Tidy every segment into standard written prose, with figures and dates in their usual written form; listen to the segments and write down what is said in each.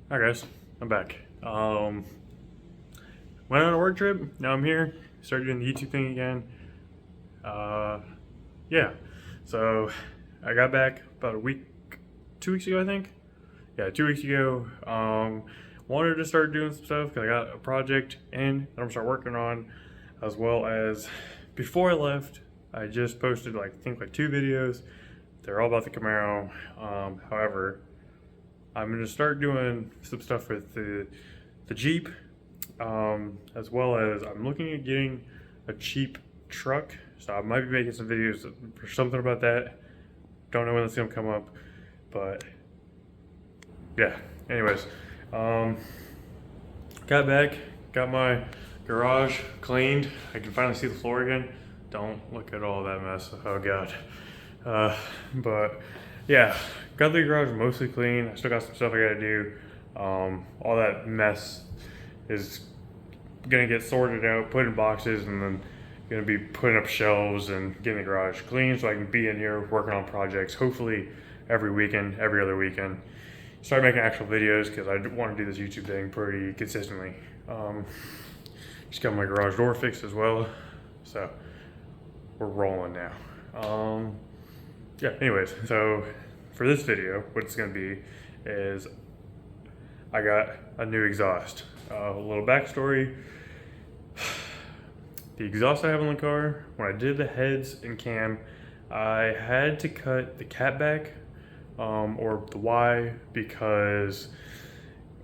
Hi guys, I'm back. Went on a work trip. Now I'm here. Started doing the YouTube thing again. Uh, yeah. So I got back about a week, 2 weeks ago, I think. Yeah, 2 weeks ago. Wanted to start doing some stuff because I got a project in that I'm gonna start working on, as well as before I left, I just posted I think 2 videos. They're all about the Camaro. However, I'm gonna start doing some stuff with the Jeep, as well as I'm looking at getting a cheap truck. So I might be making some videos or something about that. Don't know when that's gonna come up, but yeah. Anyways, got back, got my garage cleaned. I can finally see the floor again. Don't look at all that mess. Oh god. But yeah, got the garage mostly clean. I still got some stuff I gotta do. All that mess is gonna get sorted out, put in boxes, and then gonna be putting up shelves and getting the garage clean so I can be in here working on projects, hopefully every weekend, every other weekend. Start making actual videos because I want to do this YouTube thing pretty consistently. Just got my garage door fixed as well, so we're rolling now. Yeah, anyways, so for this video, what it's gonna be is I got a new exhaust. A little backstory. The exhaust I have on the car, when I did the heads and cam, I had to cut the cat back, or the Y, because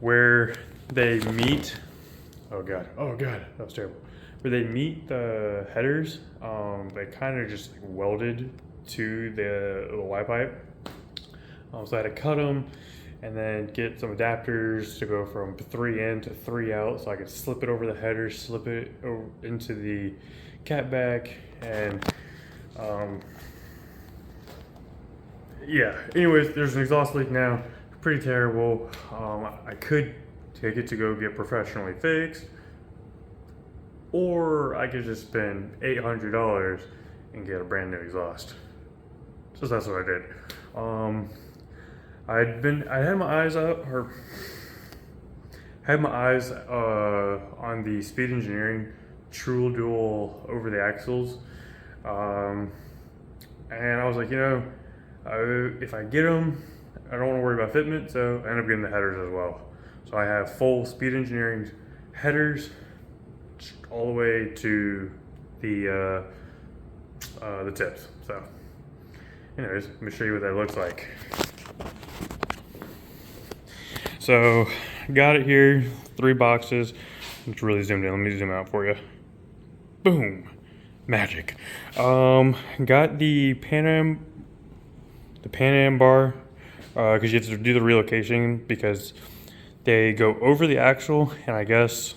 where they meet, oh god, that was terrible. Where they meet the headers, they kind of just welded to the Y pipe. So I had to cut them and then get some adapters to go from 3 in to 3 out so I could slip it over the header, slip it over into the cat back, and yeah, anyways, there's an exhaust leak now, pretty terrible. I could take it to go get professionally fixed, or I could just spend $800 and get a brand new exhaust. So that's what I did. I had my eyes up, or had my eyes on the Speed Engineering True Dual over the axles, and I was like, if I get them, I don't want to worry about fitment, so I end up getting the headers as well. So I have full Speed Engineering headers all the way to the tips. So, anyways, let me show you what that looks like. So, got it here, 3 boxes. It's really zoomed in. Let me zoom out for you. Boom, magic. Got the Pan Am bar, because you have to do the relocation because they go over the axle, and I guess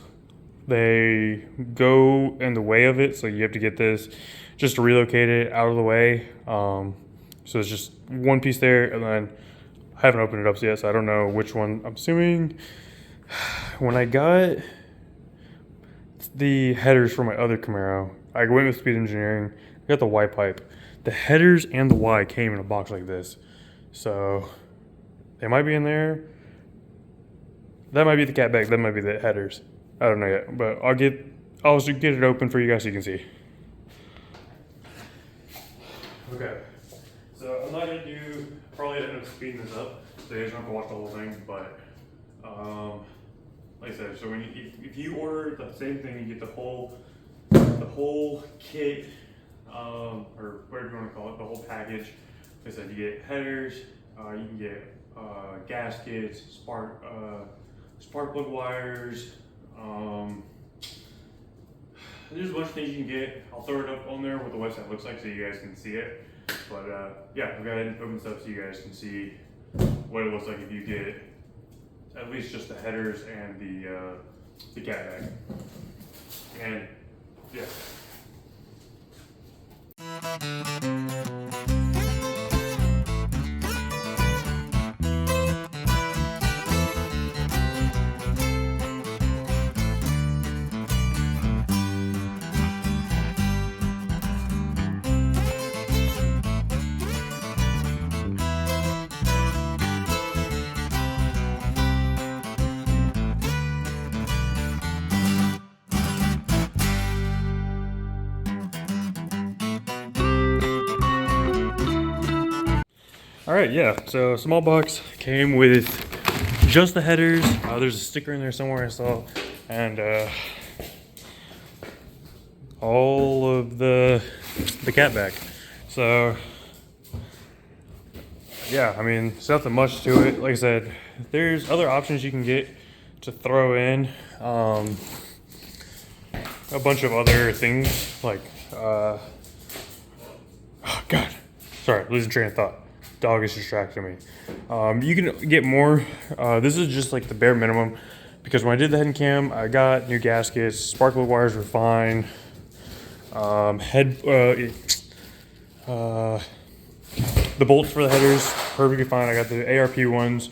they go in the way of it. So you have to get this just to relocate it out of the way. So it's just one piece there, and then I haven't opened it up yet, so I don't know which one. I'm assuming when I got the headers for my other Camaro, I went with Speed Engineering. I got the Y pipe. The headers and the Y came in a box like this. So they might be in there. That might be the cat back. That might be the headers. I don't know yet, but I'll get it open for you guys so you can see. Okay. So I'm not gonna probably end up speeding this up, so you guys don't have to watch the whole thing, but like I said, so if you order the same thing, you get the whole kit, or whatever you want to call it, the whole package. Like I said, you get headers, you can get gaskets, spark plug wires, there's a bunch of things you can get. I'll throw it up on there what the website looks like so you guys can see it. But yeah, I'll go ahead and open this up so you guys can see what it looks like if you get at least just the headers and the cat bag. And yeah. right, yeah. So small box came with just the headers. There's a sticker in there somewhere I saw, and all of the cat back. So yeah, I mean, it's nothing much to it. Like I said, there's other options you can get to throw in. A bunch of other things like oh god, sorry, losing train of thought. Dog is distracting me. You can get more. This is just like the bare minimum, because when I did the head and cam, I got new gaskets. Sparkle wires were fine. The bolts for the headers perfectly fine. I got the ARP ones,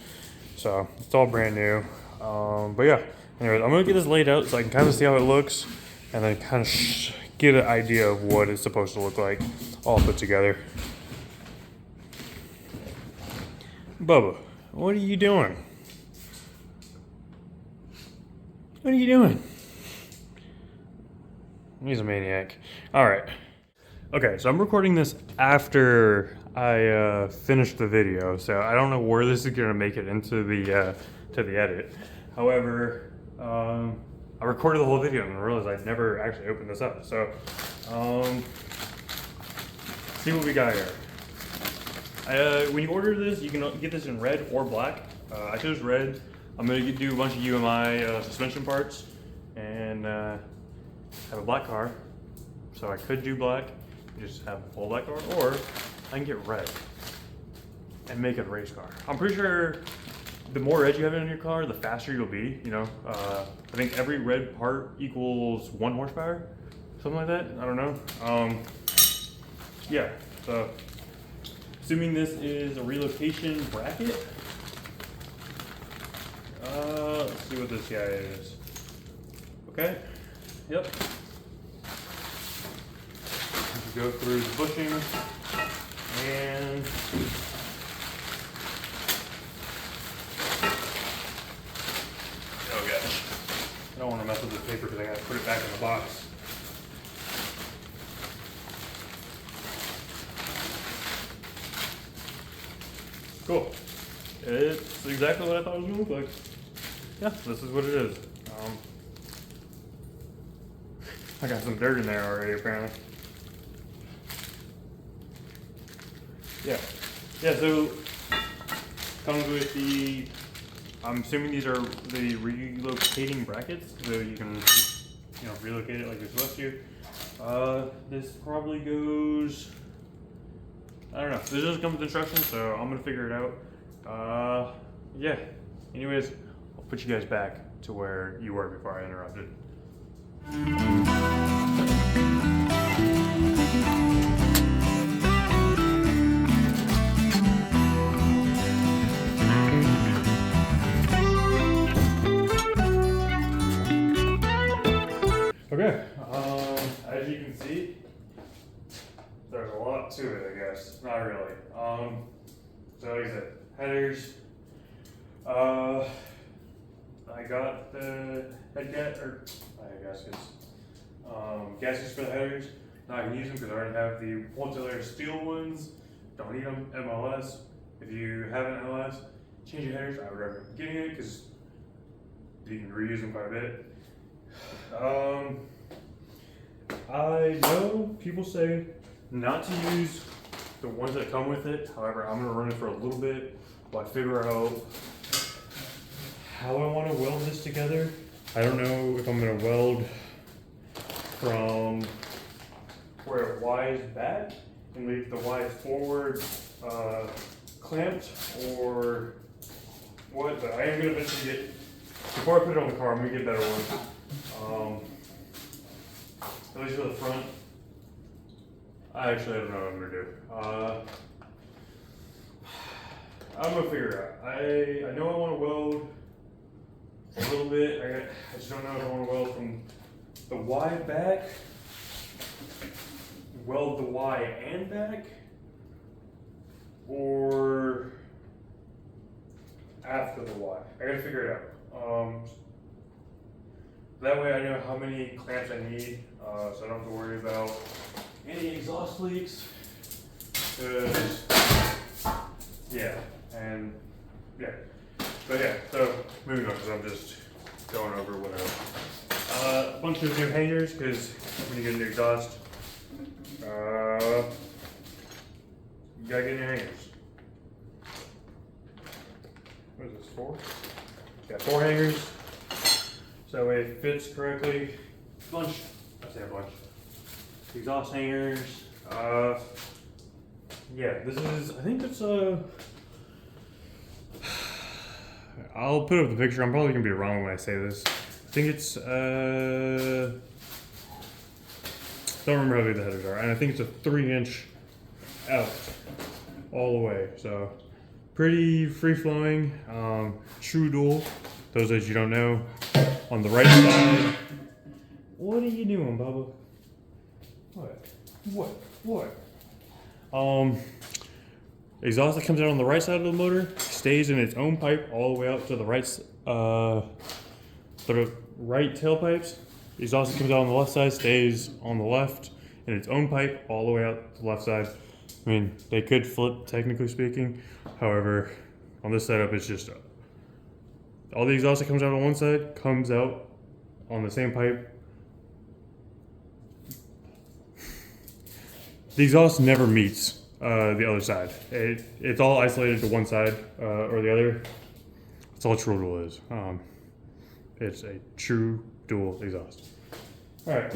so it's all brand new. But yeah, anyways, I'm gonna get this laid out so I can kind of see how it looks, and then kind of get an idea of what it's supposed to look like all put together. Bubba, what are you doing? What are you doing? He's a maniac. All right. Okay, so I'm recording this after I finished the video, so I don't know where this is gonna make it into the to the edit. However, I recorded the whole video and I realized I'd never actually opened this up. So, see what we got here. When you order this, you can get this in red or black. I chose red. I'm gonna do a bunch of UMI suspension parts and have a black car. So I could do black, just have a full black car, or I can get red and make it a race car. I'm pretty sure the more red you have in your car, the faster you'll be, you know. I think every red part equals 1 horsepower, something like that, I don't know. Yeah, so assuming this is a relocation bracket, let's see what this guy is. Okay, yep. Go through the bushing and oh gosh, I don't want to mess with this paper because I got to put it back in the box. Cool. It's exactly what I thought it was going to look like. Yeah, this is what it is. I got some dirt in there already apparently. Yeah. Yeah, so comes with the, I'm assuming these are the relocating brackets, so you can, you know, relocate it like you're supposed to. This probably goes, I don't know. This doesn't come with instructions, so I'm gonna figure it out. Yeah. Anyways, I'll put you guys back to where you were before I interrupted. Okay, as you can see, there's a lot to it, I guess. Not really. So like I said, headers. I got the gaskets for the headers. Now I can use them because I already have the multi-layer steel ones. Don't need them. MLS. If you have an MLS, change your headers. I would recommend getting it because you can reuse them quite a bit. I know people say not to use the ones that come with it. However, I'm gonna run it for a little bit while I figure out how I want to weld this together. I don't know if I'm gonna weld from where it Y's back and leave the Y forward clamped or what, but I am gonna eventually get, before I put it on the car, I'm gonna get better ones. At least for the front. I don't know what I'm gonna do. I'm gonna figure it out. I know I want to weld a little bit. I just don't know if I want to weld from the Y back, weld the Y and back, or after the Y. I gotta figure it out. That way I know how many clamps I need, so I don't have to worry about any exhaust leaks. Because Yeah, and yeah, but yeah. So moving on, because I'm just going over whatever. A bunch of new hangers, because when you get a new exhaust, you gotta get new hangers. What is this, 4? Got 4 hangers, so it fits correctly. Bunch, I say a bunch. Exhaust hangers. Yeah, this is, I think it's I'll put up the picture. I'm probably gonna be wrong when I say this. I think it's, don't remember how big the headers are. And I think it's a 3-inch out all the way. So pretty free flowing, true dual. Those that you don't know, on the right side. What are you doing, Bubba? What? Exhaust that comes out on the right side of the motor stays in its own pipe all the way out to the right, the right tailpipes. Exhaust that comes out on the left side stays on the left in its own pipe all the way out to the left side. I mean, they could flip, technically speaking. However, on this setup, it's just all the exhaust that comes out on one side comes out on the same pipe. The exhaust never meets the other side. It's all isolated to one side or the other. That's all true dual is. It's a true dual exhaust. All right.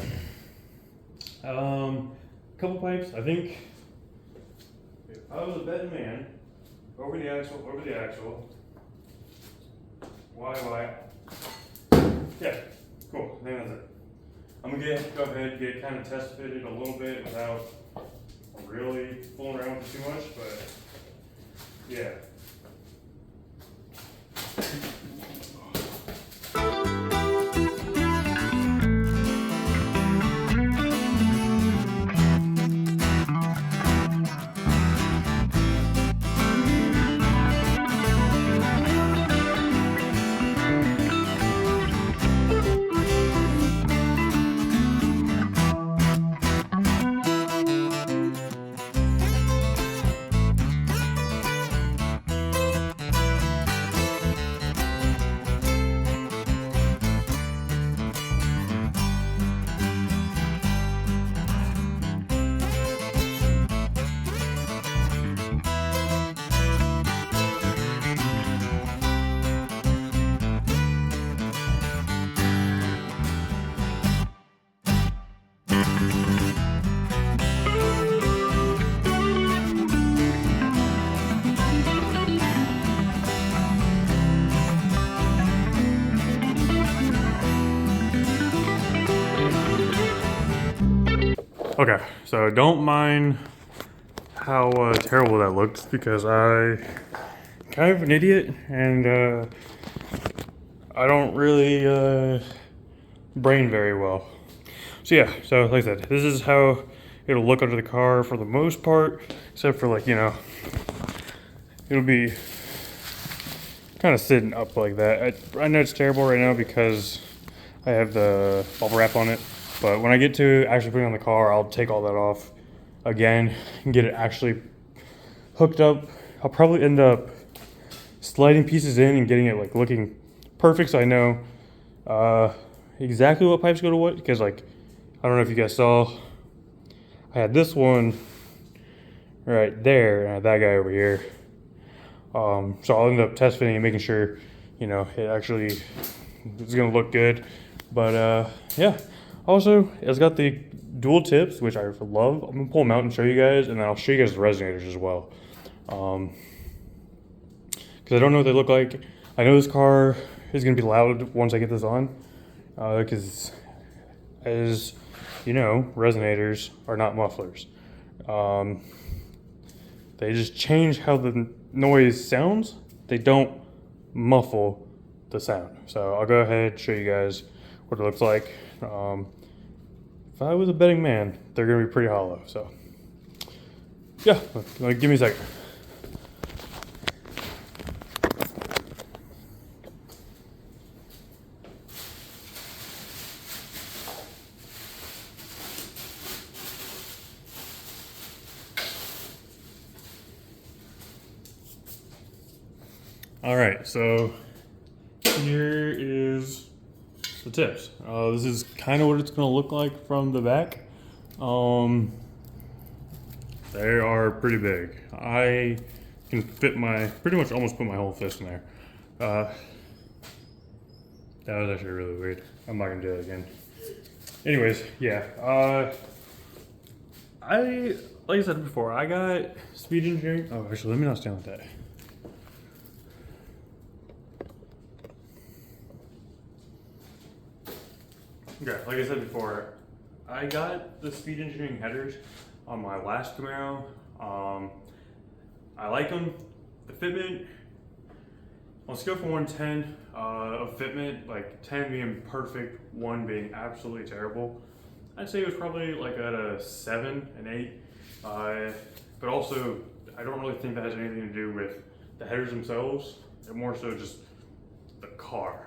Couple pipes. I think if I was a betting man, over the axle. Why? Yeah, cool. I think that's it. I'm gonna go ahead and get kind of test fitted a little bit without really fooling around with it too much, but yeah. Okay, so don't mind how terrible that looked, because I'm kind of an idiot and I don't really brain very well. So yeah, so like I said, this is how it'll look under the car for the most part, except for, like, you know, it'll be kind of sitting up like that. I know it's terrible right now because I have the bubble wrap on it. But when I get to actually putting it on the car, I'll take all that off again and get it actually hooked up. I'll probably end up sliding pieces in and getting it like looking perfect, so I know exactly what pipes go to what. Because, like, I don't know if you guys saw, I had this one right there and I had that guy over here. So I'll end up test fitting and making sure, you know, it actually is gonna look good. But yeah. Also, it's got the dual tips, which I love. I'm gonna pull them out and show you guys, and then I'll show you guys the resonators as well. Because I don't know what they look like. I know this car is gonna be loud once I get this on, because as you know, resonators are not mufflers. They just change how the noise sounds. They don't muffle the sound. So I'll go ahead and show you guys what it looks like. If I was a betting man, they're gonna be pretty hollow. So yeah, give me a second. All right, so here is the tips. This is kind of what it's gonna look like from the back. They are pretty big. I can fit pretty much almost put my whole fist in there. That was actually really weird. I'm not gonna do it again. Anyways, yeah. Like I said before, I got speed engineering. Oh, actually, let me not stand like that. Okay, like I said before, I got the speed engineering headers on my last Camaro. I like them. The fitment, on a scale from 1 to 10 of fitment, like 10 being perfect, 1 being absolutely terrible, I'd say it was probably like at a 7, an 8. But also, I don't really think that has anything to do with the headers themselves. They're more so just the car.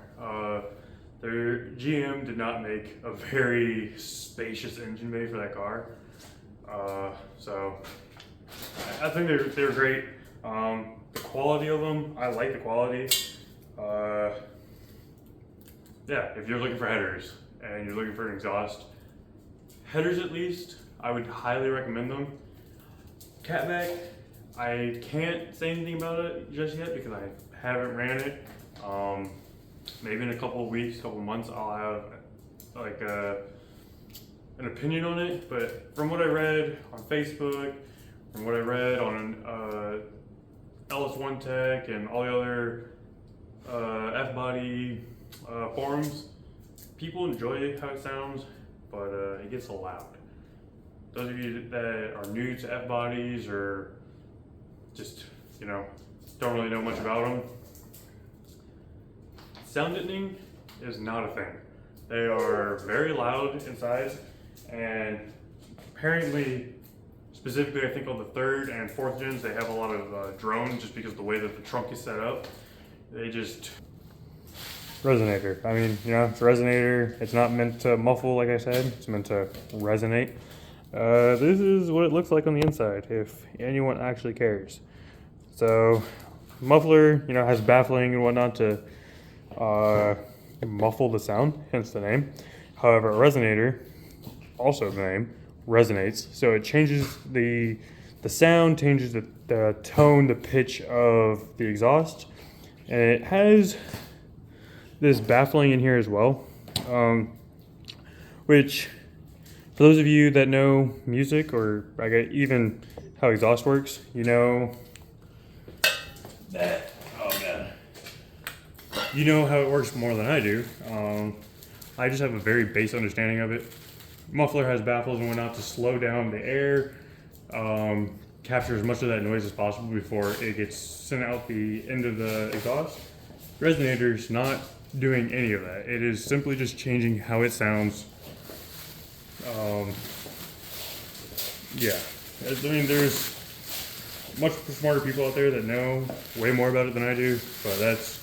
Their GM did not make a very spacious engine bay for that car. So I think they're great. The quality of them, I like the quality. Yeah, if you're looking for headers and you're looking for an exhaust, headers at least, I would highly recommend them. Catback, I can't say anything about it just yet because I haven't ran it. Maybe in a couple of weeks, couple of months, I'll have like an opinion on it. But from what I read on Facebook, from what I read on LS1 Tech and all the other F-Body forums, people enjoy how it sounds, but it gets loud. Those of you that are new to F-Bodies or just, don't really know much about them, sound deadening is not a thing. They are very loud inside, and apparently, specifically I think on the 3rd and 4th gens, they have a lot of drone just because of the way that the trunk is set up. They just... Resonator. I mean, it's a resonator. It's not meant to muffle, like I said. It's meant to resonate. This is what it looks like on the inside, if anyone actually cares. So, muffler, has baffling and whatnot to muffle the sound, hence the name. However, a resonator, also the name, resonates. So it changes the sound, changes the tone, the pitch of the exhaust. And it has this baffling in here as well, which for those of you that know music or even how exhaust works, that, oh man, you know how it works more than I do. I just have a very base understanding of it. Muffler has baffles and whatnot to slow down the air, capture as much of that noise as possible before it gets sent out the end of the exhaust. Resonator's not doing any of that. It is simply just changing how it sounds. Yeah, I mean, there's much smarter people out there that know way more about it than I do, but if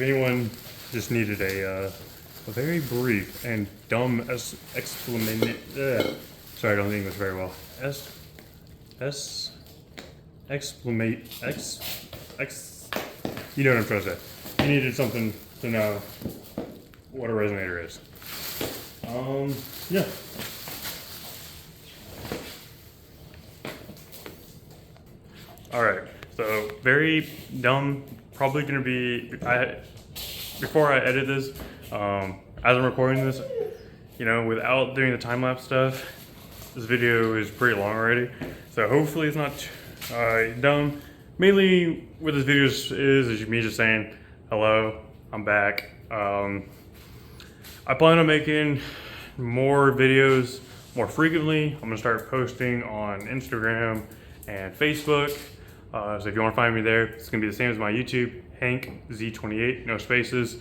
anyone just needed a very brief and dumb explanation, sorry, I don't think English very well. You know what I'm trying to say. You needed something to know what a resonator is. Yeah. All right, so very dumb, probably gonna be, before I edit this, as I'm recording this, without doing the time-lapse stuff, this video is pretty long already, so hopefully it's not dumb. Mainly what this video is me just saying, hello, I'm back. I plan on making more videos more frequently. I'm gonna start posting on Instagram and Facebook. So if you want to find me there, it's gonna be the same as my YouTube, Hank Z28, no spaces.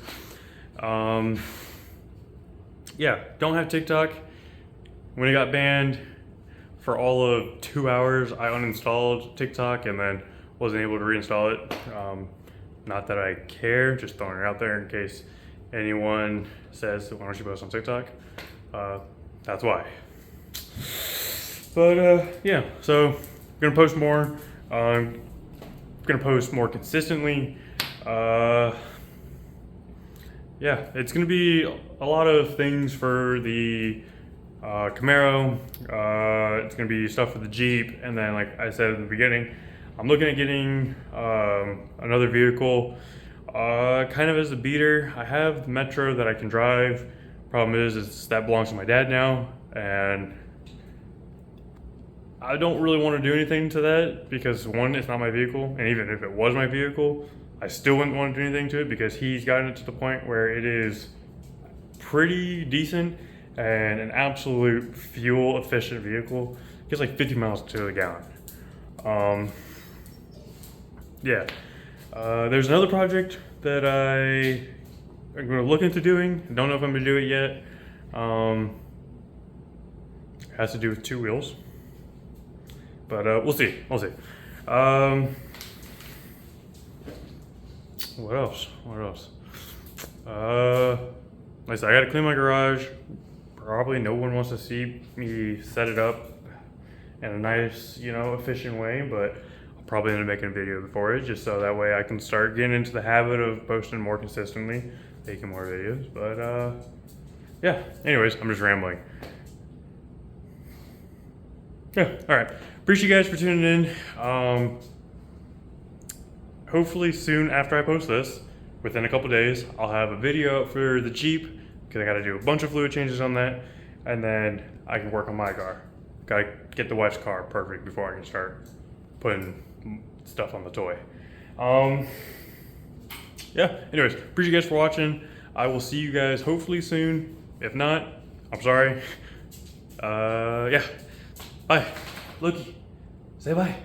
Yeah, don't have TikTok. When it got banned for all of 2 hours, I uninstalled TikTok and then wasn't able to reinstall it. Not that I care, just throwing it out there in case anyone says, why don't you post on TikTok? That's why. But yeah, so I'm gonna post more. I'm gonna post more consistently. Yeah, it's gonna be a lot of things for the Camaro. It's gonna be stuff for the Jeep, and then, like I said in the beginning, I'm looking at getting another vehicle, kind of as a beater. I have the Metro that I can drive. Problem is that belongs to my dad now, and I don't really want to do anything to that because, one, it's not my vehicle, and even if it was my vehicle, I still wouldn't want to do anything to it because he's gotten it to the point where it is pretty decent and an absolute fuel efficient vehicle. It gets like 50 miles to the gallon. Yeah. There's another project that I'm going to look into doing. Don't know if I'm going to do it yet. It has to do with 2 wheels. But we'll see. We'll see. What else? What else? Like I said, I gotta clean my garage. Probably no one wants to see me set it up in a nice, efficient way, but I'll probably end up making a video for it just so that way I can start getting into the habit of posting more consistently, making more videos. But yeah, anyways, I'm just rambling. Yeah, alright. Appreciate you guys for tuning in. Hopefully soon after I post this, within a couple days, I'll have a video up for the Jeep because I got to do a bunch of fluid changes on that, and then I can work on my car. Got to get the wife's car perfect before I can start putting stuff on the toy. Yeah, anyways, appreciate you guys for watching. I will see you guys hopefully soon. If not, I'm sorry. Yeah, bye. Loki, say bye.